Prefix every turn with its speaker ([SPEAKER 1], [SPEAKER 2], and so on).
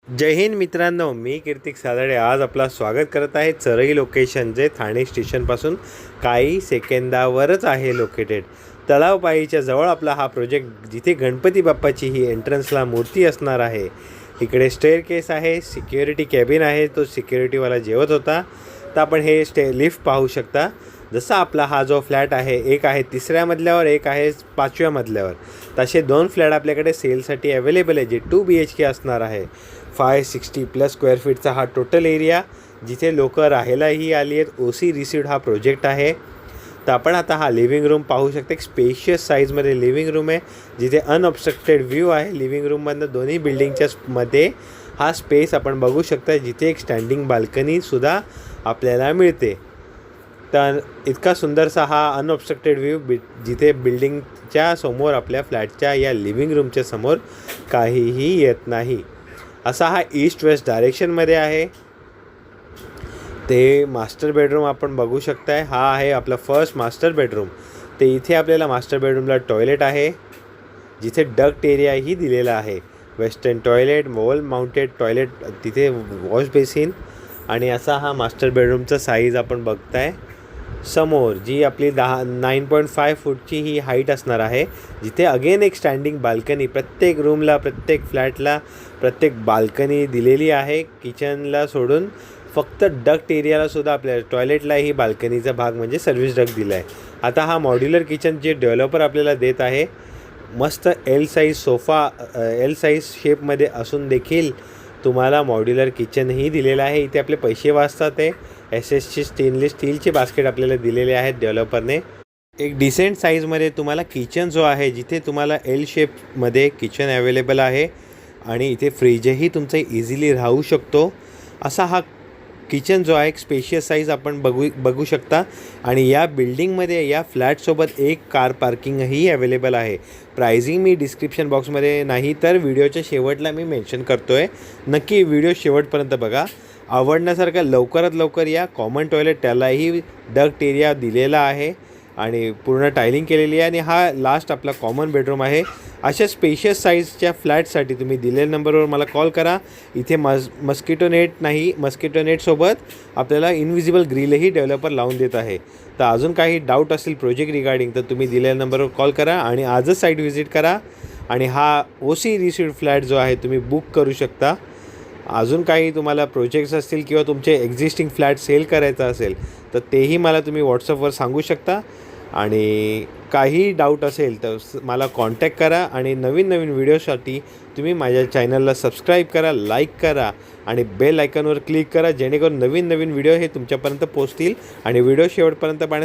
[SPEAKER 1] जय हिंद मित्रांनो, मी कीर्तिक सादडे आज आपला स्वागत करत आहे चरई लोकेशन, जे ठाणे स्टेशनपासून काही सेकंदावरच आहे लोकेटेड. तलावपाईच्या जवळ आपला हा प्रोजेक्ट, जिथे गणपती बाप्पाची ही एंट्रन्सला मूर्ती असणार आहे. इकडे स्टेअरकेस आहे, सिक्युरिटी कॅबिन आहे, तो सिक्युरिटीवाला जेवत होता. तर आपण हे लिफ्ट पाहू शकता. जसा आपला हा जो फ्लॅट आहे, एक आहे 3ऱ्या मजल्यावर, एक आहे 5व्या मजल्यावर. तसे 2 फ्लॅट आपल्याकडे सेलसाठी अवेलेबल आहे, जे 2 BHK असणार आहे. 560+ स्क्वेअर फीटचा हा टोटल एरिया, जिथे लोक राहायलाही आली आहेत. OC रिसिव्ड हा प्रोजेक्ट आहे. तर आपण आता हा लिव्हिंग रूम पाहू शकता. एक स्पेशियस साईजमध्ये लिव्हिंग रूम आहे, जिथे अनऑब्स्ट्रक्टेड व्ह्यू आहे. लिव्हिंग रूममधनं दोन्ही बिल्डिंगच्या मध्ये हा स्पेस आपण बघू शकता, जिथे एक स्टँडिंग बाल्कनीसुद्धा आपल्याला मिळते. तर इतका सुंदरसा हा अनऑब्स्ट्रक्टेड व्ह्यू, जिथे बिल्डिंगच्या समोर आपल्या फ्लॅटच्या या लिव्हिंग रूमच्या समोर काहीही येत नाही. असा हा ईस्ट वेस्ट डायरेक्शनमध्ये आहे. ते मास्टर बेडरूम आपण बघू शकताय. हा आहे आपला फर्स्ट मास्टर बेडरूम. ते इथे आपल्याला मास्टर बेडरूमला टॉयलेट आहे, जिथे डक्ट एरियाही दिलेला आहे. Western toilet, wall mounted toilet, तिथे वॉश बेसिन. आणि असा हा मास्टर बेडरूमचा साईज आपण बघताय. समोर जी आपली 9.5 फूटची ही हाईट असणार आहे, जिथे अगेन एक स्टँडिंग बाल्कनी प्रत्येक रूमला, प्रत्येक फ्लॅटला प्रत्येक बाल्कनी दिलेली आहे. किचनला सोडून फक्त डक्ट एरियालासुद्धा आपल्या टॉयलेटलाही बाल्कनीचा भाग म्हणजे सर्व्हिस डक्ट दिला आहे. आता हा मॉड्युलर किचन जे डेव्हलपर आपल्याला देत आहे, मस्त L size sofa, L size शेपमध्ये असून देखील तुम्हाला मॉड्युलर किचनही दिलेलं आहे. इथे आपले पैसे वाचतात आहे. SSची स्टेनलेस स्टीलचे बास्केट आपल्याला दिलेले आहेत डेव्हलपरने. एक डिसेंट साईजमध्ये तुम्हाला किचन जो आहे, जिथे तुम्हाला L शेपमध्ये किचन अवेलेबल आहे. आणि इथे फ्रीजही तुमचं इझिली राहू शकतो. असा हा किचन जो आहे, एक स्पेशियस साईज आपण बघू शकता. आणि या बिल्डिंगमध्ये, या फ्लॅटसोबत एक कार पार्किंगही अवेलेबल आहे. प्राइसिंग मी डिस्क्रिप्शन बॉक्समध्ये नाही तर व्हिडिओच्या शेवटला मी मेन्शन करतो आहे. नक्की व्हिडिओ शेवटपर्यंत बघा. आवडण्यासारखं लवकरात लवकर या. कॉमन टॉयलेट, त्यालाही डक्ट एरिया दिलेला आहे आणि पूर्ण टायलिंग केलेली आहे. आणि हा लास्ट आपला कॉमन बेडरूम आहे. अशा स्पेशियस साईजच्या फ्लॅटसाठी तुम्ही दिलेल्या नंबरवर मला कॉल करा. इथे मस्किटो नेट नाही, मस्किटो नेटसोबत आपल्याला इनविजिबल ग्रिलही डेव्हलपर लावून देत आहे. तर अजून काही डाऊट असेल प्रोजेक्ट रिगार्डिंग, तर तुम्ही दिलेल्या नंबरवर कॉल करा आणि आजच साईट व्हिजिट करा. आणि हा OC रिसिव्ड फ्लॅट जो आहे, तुम्ही बुक करू शकता. अजून काही तुम्हाला प्रोजेक्ट्स असतील किंवा तुमचे एक्झिस्टिंग फ्लॅट सेल करायचा असेल, तर तेही मला तुम्ही व्हॉट्सअपवर सांगू शकता. आणि काही डाऊट असेल तर मला कॉन्टॅक्ट करा. आणि नवीन व्हिडिओसाठी तुम्ही माझ्या चॅनलला सबस्क्राईब करा, लाईक करा आणि बेल आयकॉनवर क्लिक करा, जेणेकरून नवीन व्हिडिओ हे तुमच्यापर्यंत पोहोचतील. आणि व्हिडिओ शेवटपर्यंत पाहण्यासाठी